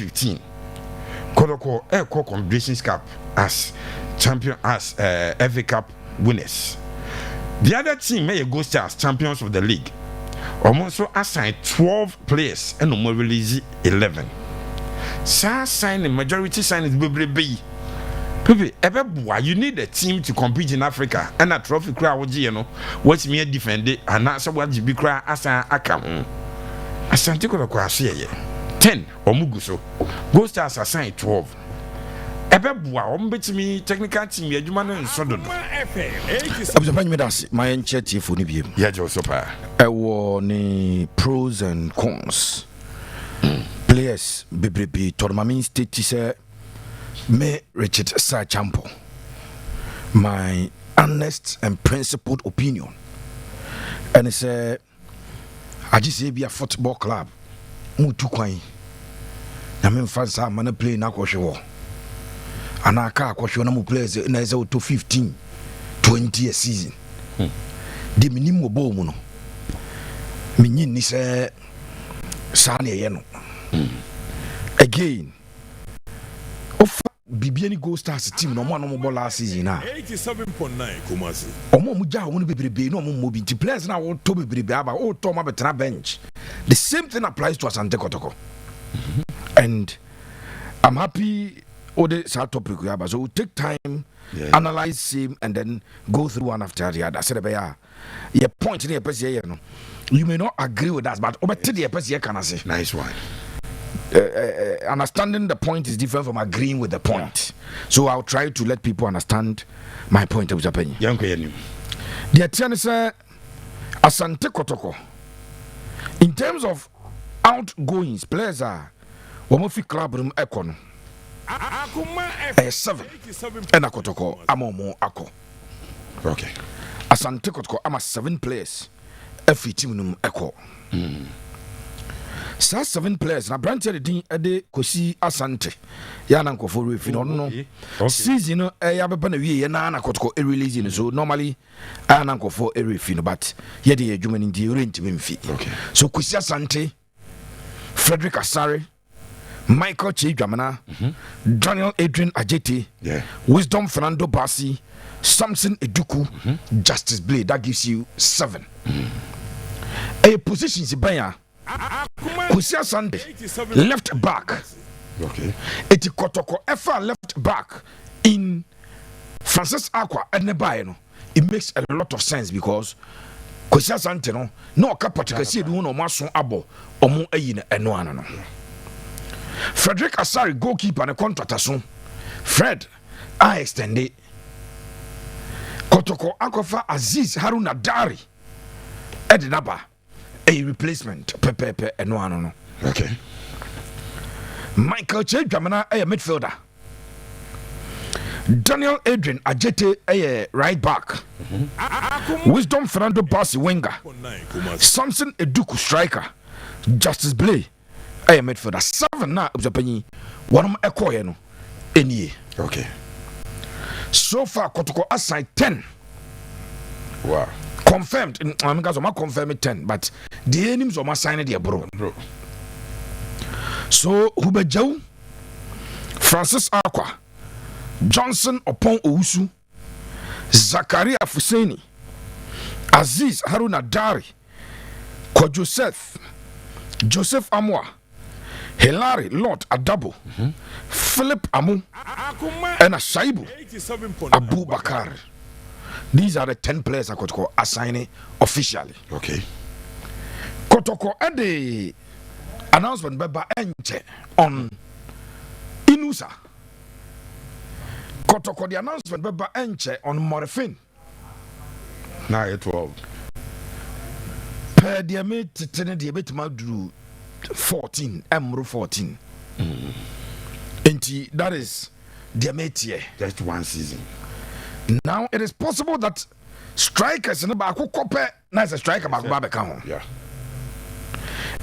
2015, Kotoko Airco Confederations Cup as champion, as FA Cup winners. The other team may go Goldstars champions of the league. Almost assigned 12 players and no release 11. So sign the majority sign is BBB. Pepe, you need a team to compete in Africa and a trophy crowd, you know. What's me defend it and that's what you be cry as an account. Asante Kotoko 10 or Muguso. Goldstars assigned 12. Me technical team, you man and so don't. I was my enchantment for the yeah, Joseph. I wore the pros and cons. Players, BBB, Tormamin State say, me Richard Sachampo. My honest and principled opinion. And it's I just say be a football club. Mutu kwai. Na me fansa man play na kwhwe. And I can't question no players na is to 15 20 a season. The minimum bo mu no. Minyin ni say sa na ye no. Again. Of Bibiani Goldstars team no man no ball last season na. 87.9 Kumasi. Omo mu ja won bebrebe no mo bi players na wo to bebrebe aba o to ma betra bench. The same thing applies to Asante Kotoko. And I'm happy Ode sa topic so we'll take time, analyze him, and then go through one after the other. I said, your point in the no. You may not agree with us, but over the can I say? Nice one. Understanding the point is different from agreeing with the point. So I'll try to let people understand my point of Japan. The attorney said, Asante Kotoko. In terms of outgoings, players are Womofi Club Room Econo. 7 and a Kotoko Amomo Ako. Okay. Asante Kotoko ama 7 players. Every team num Echo. Sa 7 players na branch din ade kosi Asante. Ya na nkofo refi no. Season no ya beba na wie na Kotoko e release so normally na nkofo e refi no but ye de adwuma ni di rent memfi. Okay. So kosi Asante, Frederick Asare, Michael Chidwamana, Daniel Adrian Ajete, Wisdom Fernando Bassi, Samson Eduku, Justice Blade. That gives you 7. A position is Baya, Kusia Sunday, left back. Okay. Eti Kotoko FR left back in Francis Aqua and Nebayano. It makes a lot of sense because Kusia Sante no kapatika si edu no maso abo omo ayi eno anano. Frederick Asari goalkeeper and contractor so Fred I extended Kotoko Akofa Aziz Haruna Dari Edinaba a replacement Pepe and no. Okay. Michael Chedwamana a midfielder. Daniel Adrian Ajete a right back. Wisdom Fernando Bassi winger. Samson Eduku striker. Justice Blay a midfielder. 7 na Japan. One Echo no. Any. Okay. So far Kotoko assigned 10. Wow. Confirmed. I'm going to confirm it 10, but the names of my sign there, bro. So Hubejau, Francis Aqua, Johnson Opon Ousu, Zakaria Fuseni, Aziz Haruna Dari, Ko Joseph Amwa, Hilary Lord Adabo, Philip Amu, and Ashaibu Abu Bakar. These are the 10 players I could call assigning officially. Okay. Kotoko and the announcement by Enche on Inusa. Kotoko the announcement by Enche on Morphine. Now at 12. Per the mate the bit Madru 14, Emro 14. And that is the mate here. Just one season. Now it is possible that strikers in the back nice striker back count. Yeah.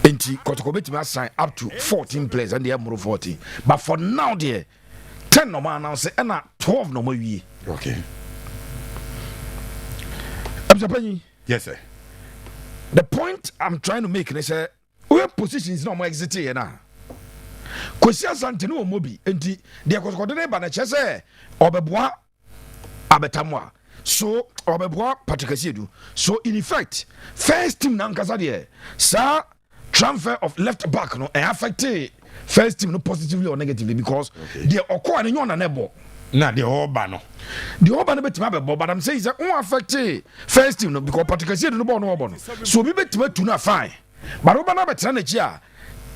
And Kotoko bet me assign up to 14 players and they have more 14. But for now there 10 no man now say and 12 no more we. Okay. Yes sir. The point I'm trying to make is where positions no more exit here now. Kwesi Asante no mobi enti de Kotoko de ba na chese obeboa abetamwa so obeboa Patrick Asiedu. So in effect first team na nkasa de sa transfer of left back no affected first team no positively or negatively because the okwa ne nyona nebo na the oba no betima be but I'm saying that won affect first team no because Patrick Asiedu no ball no obo no so bi betima tu na fine but oba na betra na chi a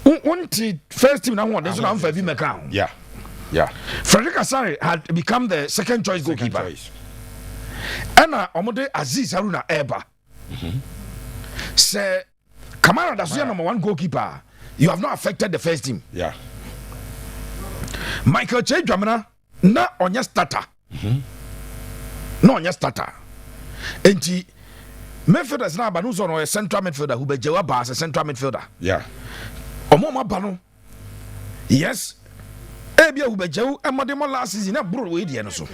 unti first team na won so na mfa bi meka yeah Frederick Asare had become the second choice goalkeeper and omode Aziz Haruna Eba say Kamara that's your number one goalkeeper. You have not affected the first team. Yeah. Michael Che Dramana na on your starter. No on your starter. Enti midfielders na banu so no a central midfielder who be jewa ba as a central midfielder. Yeah. Omo ma banu. Yes. Ebia who be jewu emodemo last season na bro we die no so.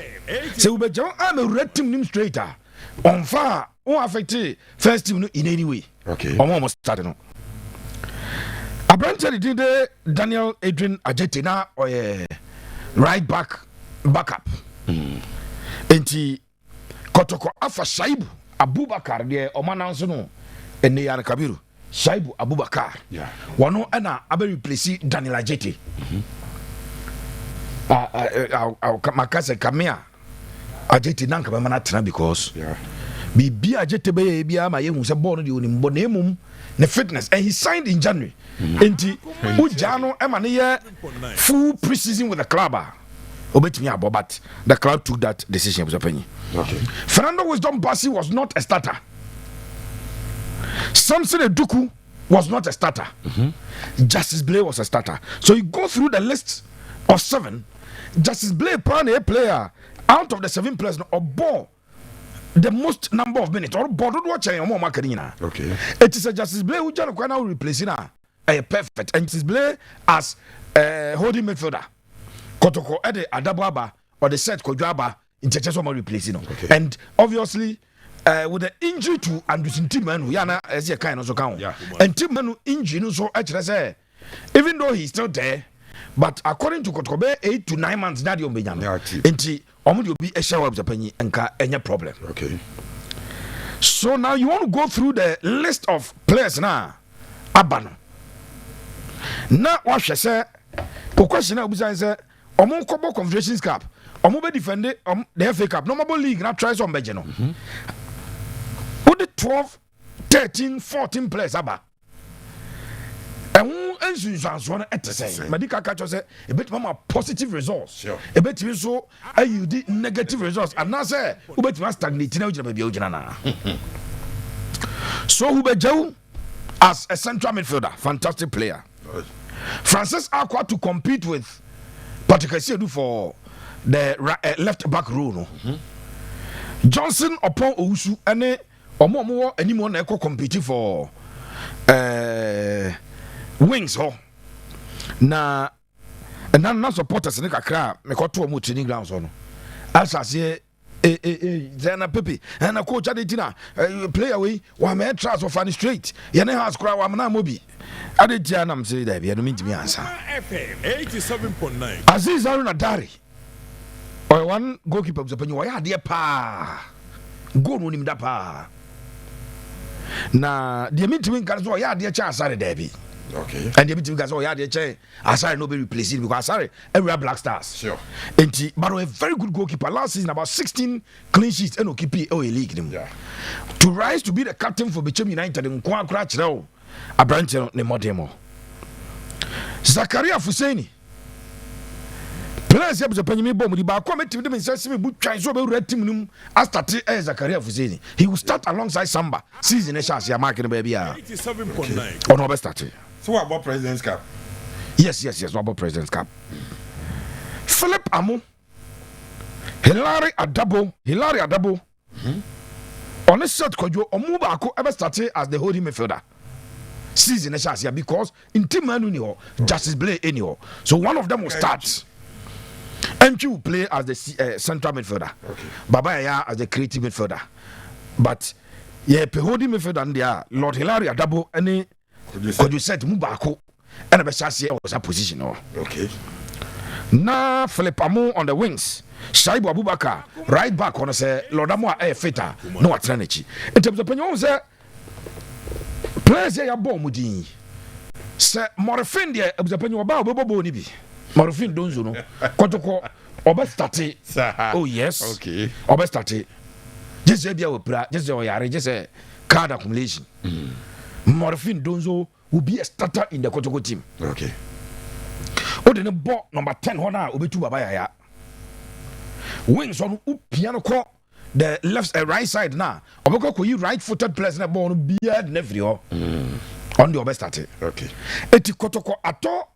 Say who be jewu am a red team nim straighter. On far won affect first team no in any way. Okay. Almost started no. Apparently did Daniel Adrian Ajete na right backup. Enti Kotoko afa Shaibu Abubakar de omananso no ene ya Kabiru Shaibu Abubakar. Yeah. Wano na abe replace Daniel Ajete. Makase Kamea Ajete nanka be mana tena because Bibi Ajete be bia ma yehu se ball no de onim bo na emum ne fitness and he signed in January. Enti Ujano ema ne ye full preseason with the club. Obetimi abo but the club took that decision was opinion. Okay. Fernando Wisdom Bassi was not a starter. Samson Eduku was not a starter. Justice Blay was a starter. So you go through the list of 7. Justice Blay a player out of the 7 players or ball the most number of minutes or board watching more marketing. Okay. It is a Justice Blay who just now replacing a perfect and Justice Blay as holding midfielder. Kotoko ede Adababa or the set Kojaba in Checheso replacing. Okay. And obviously with the injury to Anderson Timman, Yana as a kind of account. Yeah. And Timman injury so actually say even though he's still there, but according to Kotoko 8 to 9 months that you be Enti omudio be a shower of the penny and any problem. Okay. So now you want to go through the list of players now. Abano. Now what she say? The question now is say omo kobo Confederations Cup. Omo be defend the FA Cup. No more league now try some beje no. What the 12, 13, 14 players aba. And ensunsuanso no etese medical catch say e bit mama positive results e bit me so you did negative results and now say who bit me stagnate na ujina be ujina na so who be jew as a central midfielder fantastic player Francis Akwa to compete with Patrick Asiedu for the left back role no Johnson upon Owusu ene omo animo na e compete for wings ho na supporters ne kakra me koto mo training grounds ho no asase zena Pepe na coach adetina player we wa me trust of fan straight ye ne house kra wa na mobi adetia na mse da bia no mintimi ansa FM 87.9 Aziz Haruna Dari or one goalkeeper was upon you ya de pa goal no nim da pa na de mintimi kan so ya de cha asare da bi. Okay. And the meeting guys, oh yeah, they say Asare no be replaced because Asare every Black Stars. Sure. And but a very good goalkeeper last season, about 16 clean sheets and OKP a league them. Yeah. To rise to be the captain for Bechem United in Kwan Cratch now, a branch ne modemo. Zakaria Fuseni. Players have the penny bomb. The back comment to them and says me boot try so be red team as started Zakaria Fuseni. He will start alongside Samba season chance ya marking baby. 87.9 on over started. So what about President's Cup? Yes. What about President's Cup? Philip Amu, Hilary Adabo. On a set Kojo Omubako ever started as the holding midfielder. Season a chance because in team Manu Justice Blay anyhow. So one of them will start. And you play as the central midfielder. Okay. Babaya as the creative midfielder. But holding midfielder and there Lord Hilary Adabo any Kojo said Mubako and a Beshasi was a position. Okay. Na Philip Amu on the wings. Shaibu Abubakar right back on say Lord Amu fitter no atrenechi. In terms of opinion say players here bomb mudi. Say Morfin there opinion about Bobo ni bi. Morfin donzo no. Kotoko oba start. Oh yes. Okay. Oba start. Just say bia we pra, just say oyare, just say card accumulation. Morfin donzo will be a starter in the Kotoko team. Okay. Odene ball number 10 hona obetu baba ya. Wings on piano ko the left right side now. Obeko ko right footed players na ball no beard na free on the obest start. Okay. Eti Kotoko ato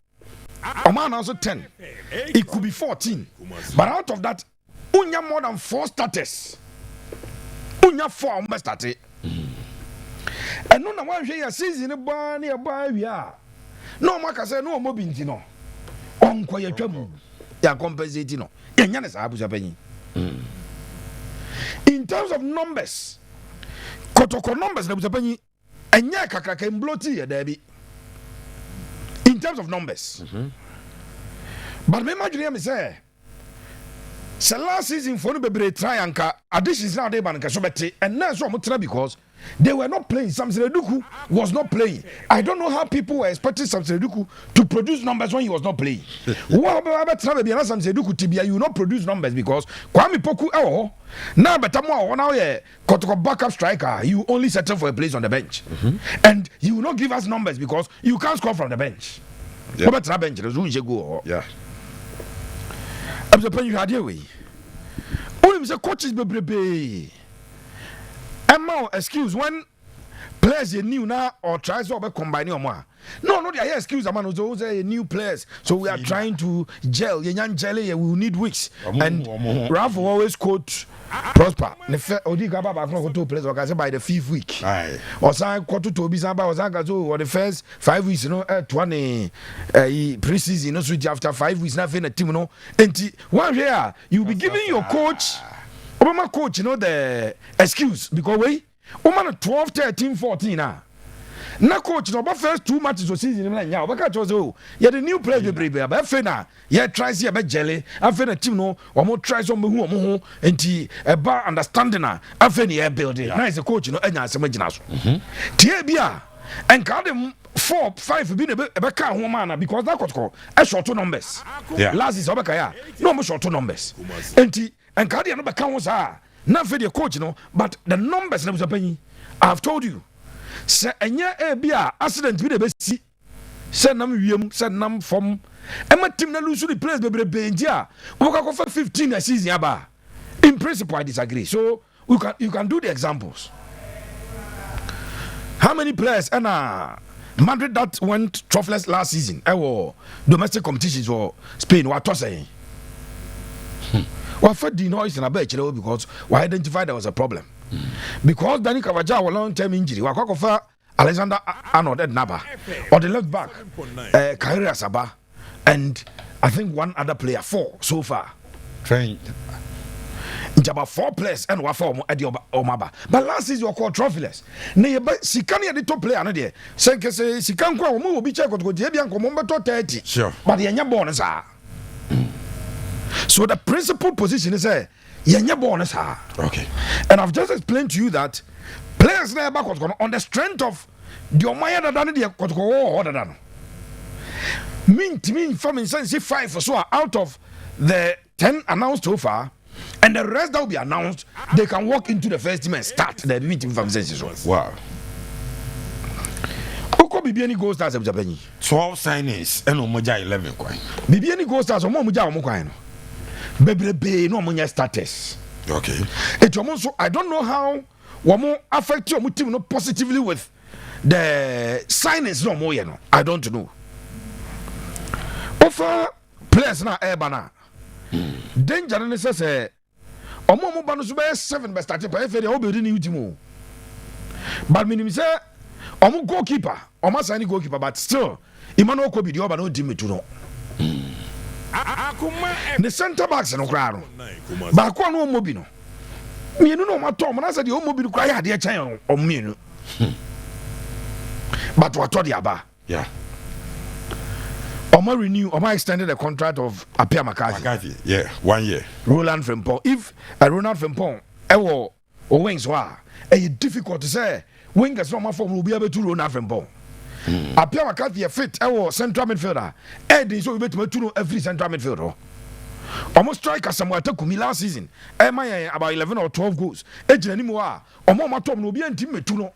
Oman also 10. It could be 14. But out of that unya more than 4 starters. Unya 4 on best start. And no na wan hwe ya season ba na ba wi no maka say no mo binti no onko ya twam ya compensate no enya ne sa abuja panyi. In terms of numbers Kotoko numbers na abuja panyi enya kakaka mbloti ya dabi in terms of numbers. But me imagine me say last season for no bebre try anka additions now dey ban ka so beti and now so mo try because they were not playing. Samson Eduku was not playing. I don't know how people were expecting Samson Eduku to produce numbers when he was not playing. What about Samson Eduku Tibia? You will not produce numbers because Kwame Poku now better more now Kotoko backup striker. You only settle for a place on the bench, and you will not give us numbers because you can't score from the bench. Yeah. Bench, Yeah. I'm the you had your way. Only the coaches be Emma, excuse when players you new now or try to combine your more. No, they are excuse man those are new players. So we are trying to gel. Young jelly, we will need weeks. And Ralph always quote Prosper. Odi gaba back from 2 players or by the 5th week. Aye. Or sign quarter to be samba or Zagazo or the first 5 weeks, 20 pre-season, no switch after 5 weeks, nothing a team, no. And one year you be giving your coach. Obama coach, the excuse because we Oman 12, 13, 14 now. Na coach no first 2 matches of season na nya obaka chose o ye the new players be brebe ba fe na ye try see be jelly afe na team no omo try so mehu omo ho enti e ba understanding na afe na ye building na is coach no anya asem agina so tie bia enka dem 4 5 bi na be ka ho ma na because that Kotoko e short numbers last is obaka ya no mo short numbers enti enka de no be ka ho sa na fe the coach no but the numbers na busapanyi I've told you se enya bia accident bi de be si se nam wiem se nam fom ema team na lose the players bebrebe ntia oboka ko 15 a season aba in principle I disagree so you can do the examples. How many players and Madrid that went trophyless last season domestic competitions for Spain what to say what for the noise in a bit because we identified there was a problem. Because Danny Kavaja was long-term injury. Wakofa Alexander Arnold Naba or the left back Kairi Asaba and I think one other player 4 so far. Trained. It's about 4 players and one form at the Omaba. But last season you called trophyless. Nay, but she can't the top player. No, there. Say she can't go move. Be checked go Jebian Comomba to 30. Sure. But the young bonus are. So the principal position is a young bonus are. Okay. And I've just explained to you that players there back on the strength of the Omaya that done the Kotoko order than. Mean from instance 5 or so out of the 10 announced so far. And the rest that will be announced, they can walk into the first team and start the meeting from senses. Wow. Oko Bibiani Goldstars of Japan. 12 signings and Omoja 11 coin. Bibiani Goldstars or Momuja Mokaino. Bebe no munya status. Okay. It's almost so I don't know how Wamo affect your team no positively with the signings no more, you know. I don't know. Offer players na Ebana. Danger necessary. Omo banu so be 7 be start pa efe de obedi ni ultimo. But minim say omo goalkeeper, omo sign goalkeeper but still Emmanuel Kobi di oba no di metu no. The center backs no kra no. Ba ko no omo bi no. Mienu no mato mo na say de omo bi kra ya de chan omo mienu. But what to the aba? Yeah. Oma renew, Oma extended the contract of Apia McCarthy. Yeah, 1 year. Roland Frimpong. If Ronald Frimpong, or wings were difficult to say, wingers from my form will be able to Ronald Frimpong. Apia McCarthy a fit, central midfielder. So we bet to know every central midfielder. Almost striker somewhere took me last season. About 11 or 12 goals. Anymore. Omo Tom will be a team to know.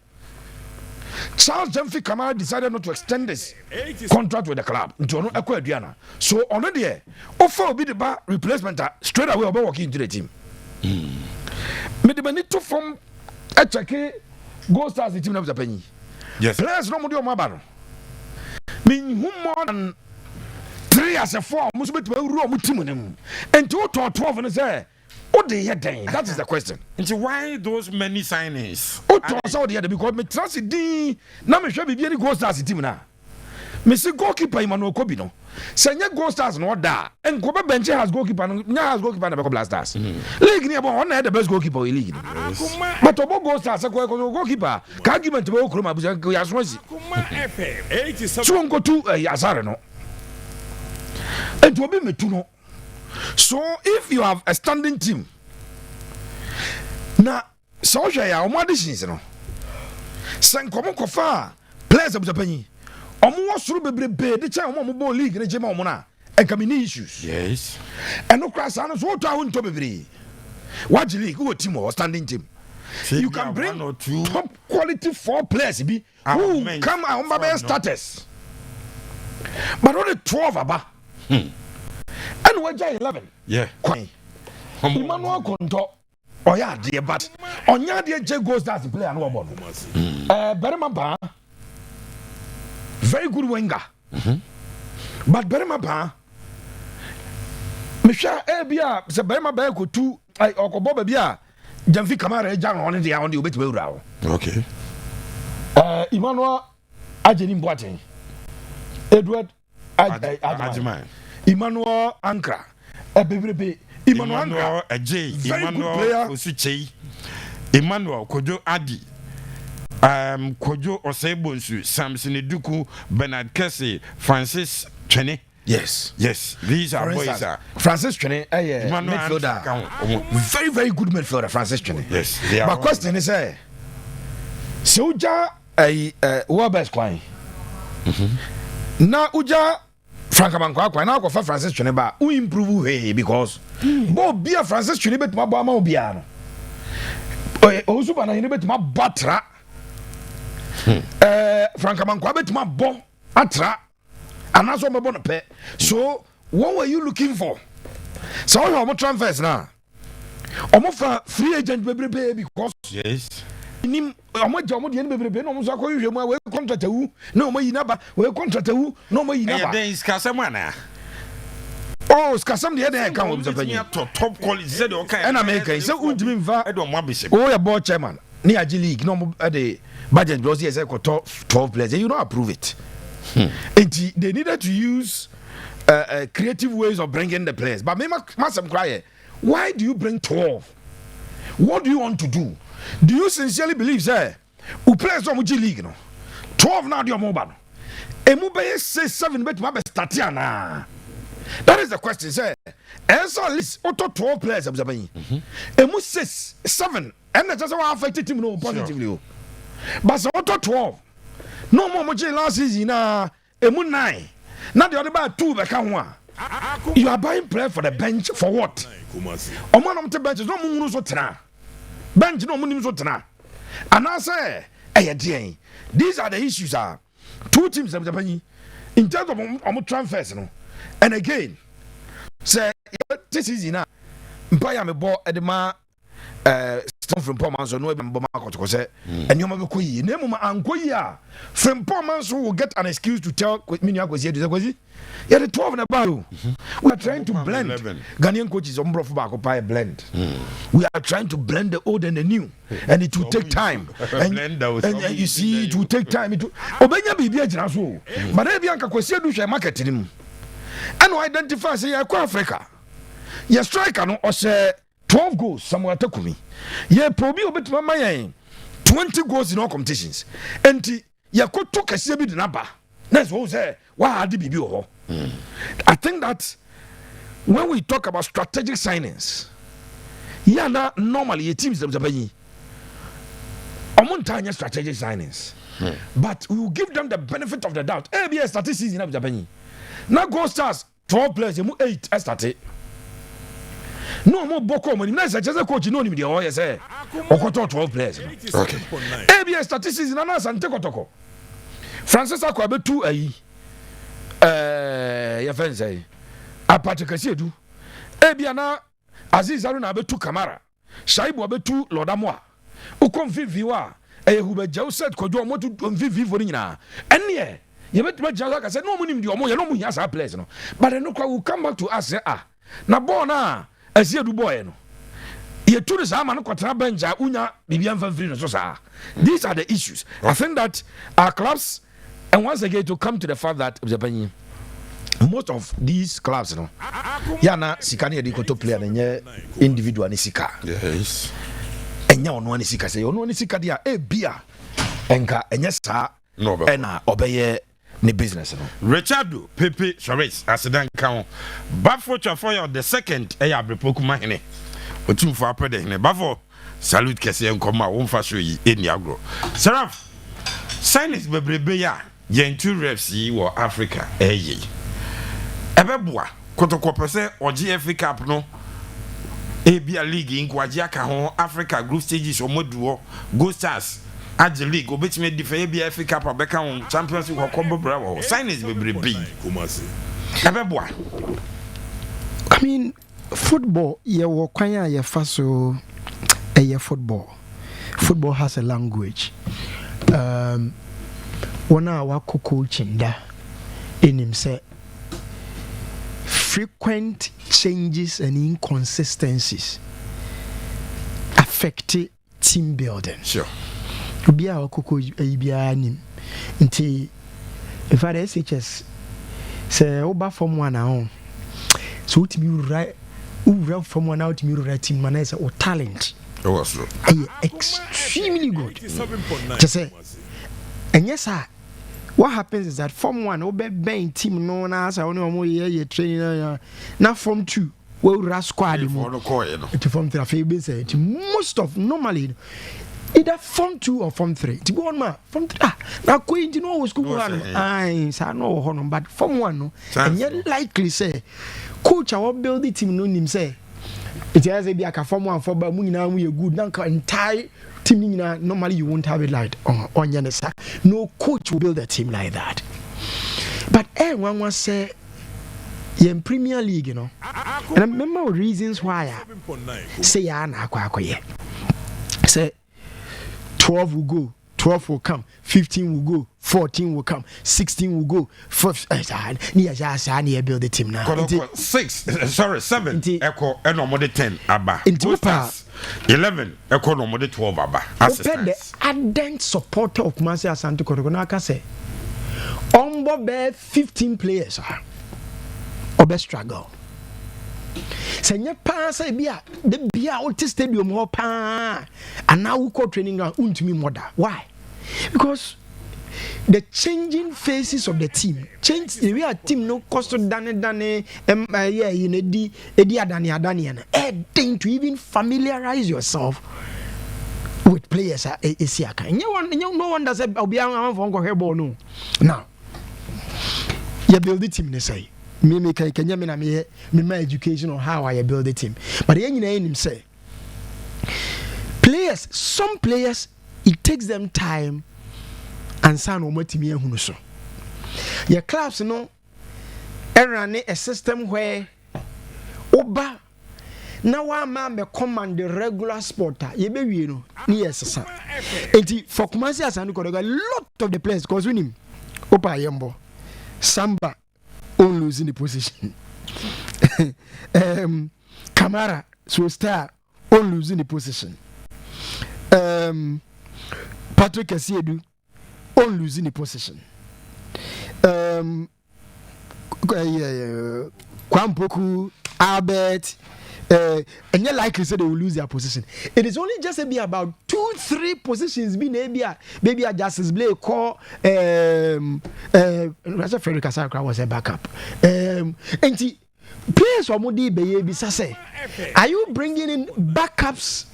Charles Jemfi Kamara decided not to extend this contract with the club. So on the day, offer will be the bar replacement straight away about walking into the team. Medibani to from a check Goldstars the team of the penny. Yes. Players no more mabano. Mean more than 3 as a 4 must be to team and 2 to 12 and say. What they had done? That is the question. And so why those many signings? So the other because me trust it. Now me sure be any Goldstars team now. Me see goalkeeper Emmanuel Kobi no. Senya Goldstars no da. And Kobe bench has goalkeeper no. Nya has goalkeeper na Blasters. League ni about one the best goalkeeper in league. But obo Goldstars ko goalkeeper. Ka argument be okroma buza ya sonsi. FM 87. So go to Azare no. And to be me tu no. So if you have a standing team, now so ya omo additions no. Sen komo kofa players of Japan. Omo wasuru bebrebe de cha omo ball league ne jema omo na e can be issues. Yes. And no crash and so to awon to bebre. What league who team or standing team? See, you can bring 1 or 2 top quality 4 players be who come on baby status. But only 12 aba. And we 11. Yeah. Emmanuel Konto. Oh yeah, dear, but on your dear J Goldstars to play and one. Berima very good winger. But Berima Ba, Michelle Ebia, the Berima Beko 2, or Boba Bia, Jamfi Kamara, Jan on the bit well. Okay. Emmanuel Ajenim Boateng, Edward Adjumai. Emmanuel Ankra, Emmanuel Ajay, Emmanuel Osuchei, Emmanuel Kojo Adi, Kojo Osebonsu, Samson Eduku, Bernard Kesse, Francis Chene. Yes, these are boys. Francis Chene, midfielder, very, very good midfielder, Francis Chene. Yes, my question is, Soja a best quine. Now, Uja. Frankamanko now go for Francis Chuneba who improve hey because bo bia Francis Chuneba to ma obia no ozu bana hinebe to ma batra Frankamanko bet ma bo atra anaso mo no pe so what were you looking for so how much transfers now omo fa free agent bebrebe because yes nim omo ja omo de bebrebe no omo so akoyhwe mu we contract wu na omo yinaba we contract wu na omo yinaba then is kasamana oh skasam de dey kan wo bizapani top quality said okay and America say undimi mva edo mo abese oh your board chairman ni agi league no omo the budget because he say ko 12 players you don't approve it and they needed to use creative ways of bringing the players but me masam cry why do you bring 12 what do you want to do? Do you sincerely believe, sir? Who plays on Muji League? No, 12 now, your mobile. A mobile says 7, but my statiana. That is the question, sir. And so, list auto 12 players of the Bay. A must says 7, and that's how affected him no positively. But auto 12. No more Muji last season, a moon 9. Not the other about 2 back one. You are buying player for the bench for what? O man on the bench is no moon so tra. Bench no moon so tra. And I say, these are the issues. Are 2 teams of the penny in terms of transfers. And again, say this is enough. Buy me ball at the ma stone from Pomans or no Kotoko say, and you may be name Ankoya from Pomans who will get an excuse to tell Minia was here. Yeah, the 12 in a barrel. We are trying to blend. Ghanaian coaches on Brofu buy a blend. We are trying to blend the old and the new, and it will take time. And you see, it will take time. Obenya be a general, but every uncle was here to share marketing. And we identify say Africa. Your striker no or say 12 goals somewhere to me. Yeah, probably a bit my 20 goals in all competitions. And ya ko to kase bi de naba. That's what say why had the bibi ho. I think that when we talk about strategic signings, normally a teams strategic signings, but we will give them the benefit of the doubt. ABS started season of Japan. Now Goldstars 12 players, 8 started. No more Boko money. Nice, just a coach. You know him. The OS say, Okoto 12 players. Okay. ABS statistics in Asante Kotoko. Francis Akwabe 2 your friend say. Apache Kasiedu. Ebiana Aziz Haruna be 2 Kamara. Shaibu be 2 Lodamwa. Ukom Viviwa. Hube Jauset Kojo Motu Vivi for Nina. And yeah, you bet my Jalaka said, no money, no money has a place. But I know will come back to us. Nabona. As you do boy, no. You to the Sama no Benja, Una, Bibian Van Vrino. These are the issues. I think that our clubs, and once again to come to the fact that most of these clubs, you know, Yana Sikani Dikoto player and individual Nisika. Yes. And now one Nisika say, no Nisika dia, beer, enka, and yes, sir, no, and obey. Ni business no. Richardo Pepe Suarez accident count. Bafo Chafoya the second eya brepokuma hene. Otum for apede hene. Bafo salute kese nkoma wonfa show yi eni agro. Seraph Silas bebrebe ya yen two refs yi wo Africa eye. Ebeboa Kotoko pese oji FA Cup no. Ebia league inkwaji aka ho Africa group stages omoduo Goldstars Adji League, obetime defend be FA Cup abeka on Champions League kombo brawo. Signings bebrebe. Ebeboa. I mean, football, ye wo kwanya ye faso ye football. Football has a language. Wana wa coaching da in him say frequent changes and inconsistencies affect team building. Sure. Bia okoko bia nim nti if I SHS say oba form 1 now so ultimate right from 1 out to right team man say o talent was extremely good just say and yes sir what happens is that form 1 obe ben team no na say ono mo ye training na form 2 we ras squad mo to form 3 afi say most of normally either form 2 or form 3. To go on ma form 3. Now going to know school one. I no honor, but form 1 no. And yet likely say coach I will build the team no him say. It has a be like a form 1 for but we now we good now entire team normally you won't have it like on your side. No coach will build a team like that. But one was say in Premier League, you know. And I remember reasons why I say say 12 will go, 12 will come, 15 will go, 14 will come, 16 will go. Near build the team now. 7 echo and 10 abba. 11 echo no 12 abba. Open the ardent supporter of Kumasi Asante Kotoko say Ombo be 15 players obe struggle. Senya pa say bia the bia old stadium ho pa and now we call training ground untumi mother. Why? Because the changing faces of the team change the way a team no cost to dane yeah you know edi adani and to even familiarize yourself with players esiaka. No one does obi am for go ball no. Now you build the team they say me my education on how I build the team. But him say players, some players it takes them time and san o matimi ehunu so. Your clubs no run a system where oba na wa man be command the regular sporter ye be wi no ni yesesa. Enti for Kumasi Asante Kotoko a lot of the players because we him opa yembo Samba on losing the position. Kamara, so star, on losing the position. Patrick Asiedu, on losing the position. Kwampoku, Albert, and you're likely say they will lose their position. It is only just maybe about 2-3 positions being maybe a Justice Blake call Frederick Asakra was a backup. And players or Modi baby say, are you bringing in backups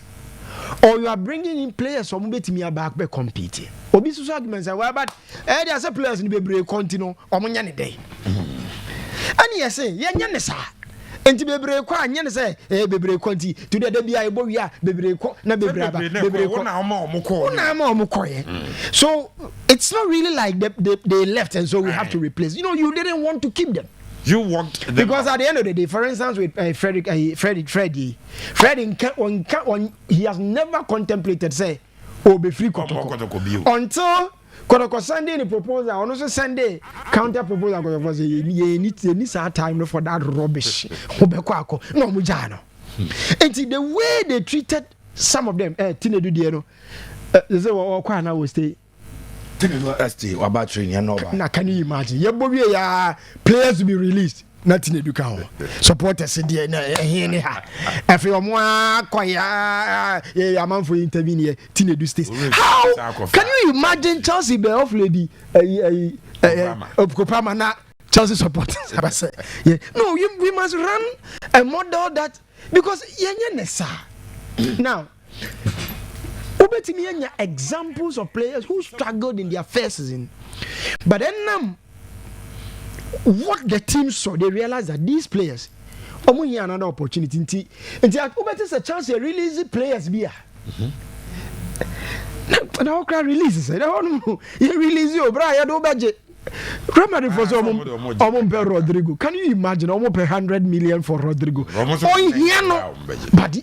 or you are bringing in players from Betimia back be competing? Obi so arguments say, well, but there are some players in the Bebre continue or Munyani day. And yes, yan sa. Enti bebre kwa anya ne say bebre kwanti to the dey bia ebo wi a bebre ko na bebre aba bebre ko na ma omo so it's not really like they left and so we have to replace. You know, you didn't want to keep them. You want them because at the end of the day, for instance, with Freddie, he has never contemplated say, "Oh, be free Kotoko." Until Kotoko Sunday the proposal, and also Sunday counter proposal. Kotoko say, "You need our time for that rubbish." No, mujano. And the way they treated some of them, Tinedu Diero, they say, "Oh, Kwana will stay." About training, now can you imagine? Your players to be released. Nothing to do. Supporters in the if you want a man for intervene Tinedu states. How can you imagine Chelsea be off lady Kopama na Chelsea supporters? No, we must run a model that because now examples of players who struggled in their first season, but then what the team saw, they realized that these players here another opportunity and it's a chance to release players here. Now releases you release your Brian budget. Rodrigo. Can you imagine almost 100 million for Rodrigo? Oh, here no, but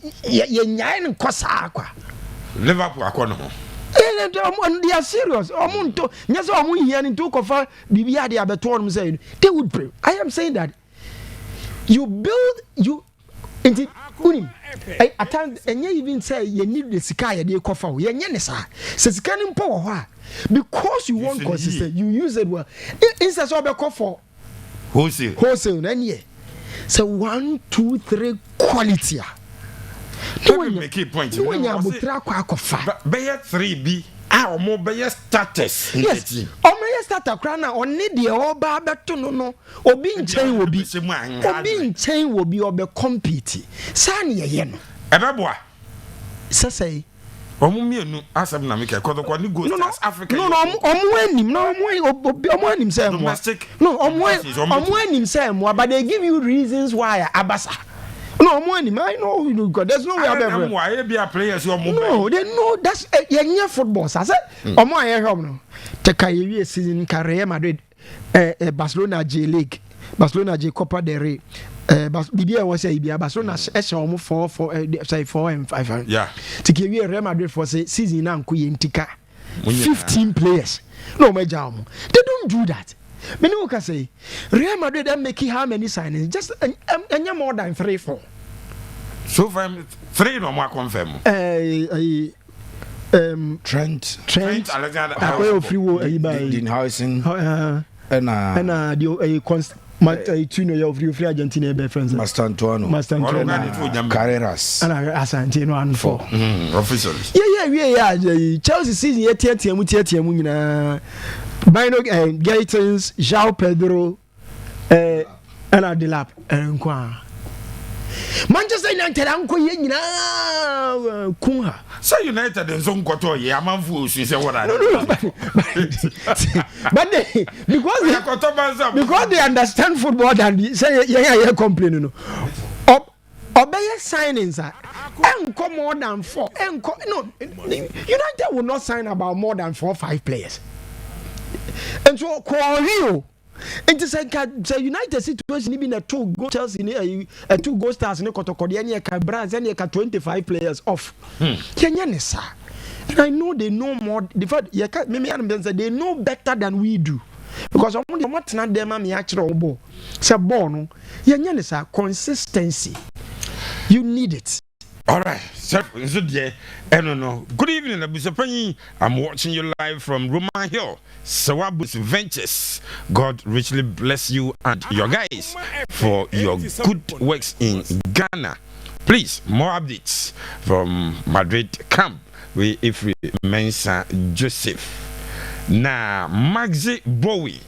Liverpool akono. They are serious. Yes, here in Tokofa, Bibia, they are beton saying they would pray. I am saying that you build you into at times, and you even say you need the Sky, the Kofa, Yanesa, says canning power because you want consistent, you use it well. Instead of a Kofa wholesale, and yeah, so 1, 2, 3 quality. Make a point. Be 3B. Our mobile status. Yes. O may starter crana or need the oba beto no. Obi in chain will be. Obi in chain will be obe compete. Sani yeno. Ebeboa. Say. Omumie no asem na make Kotoko ni Goldstars Africa. No, omo say domestic. No, omo say mo, but they give you reasons why Abasa. No money, I know because there's no way about why be a players your mobile. No, they know that's football. I said, Omo I help no. Take a season career Madrid, Barcelona J League, Barcelona J Copa del Rey. Bibia was say Barcelona almost 4 and 5. Yeah. To give you a Real Madrid for say season now Kuyentika. 15 players. No my jam. They don't do that. Many can say Real Madrid are making how many signings? Just more than 3-4. So far 3 no more confirm. Trent Alexander Dinhausen and the constant Tuno of free Argentina be friends. Mastantuano Carreras and Asante no and 4 officially. Yeah. Chelsea season yet nyina Bino Gatons, João Pedro, and Adelap, and Kwa. Manchester United, Uncle Yena Kunha. So United and Zone Koto, Yamanfu, she said what I know. But because they understand football and say, yeah, complaining. Obey signings are more than 4. No, United will not sign about more than 4 or 5 players. And so Rio it is like United situation even a 2 goal Chelsea 2 Goldstars ne Kotoko dey ka Braz and 25 players off. Kenya nesa. And I know they know more. The fact they know better than we do. Because I'm not them am actually obo. Say ball no. Yenya nesa consistency. You need it. All right, so there, no. Good evening, Abusapani. I'm watching you live from Roman Hill, Sawabus Ventures. God richly bless you and your guys for your good works in Ghana. Please, more updates from Madrid camp with Ifri Mensa Joseph. Now, Maxi Bowie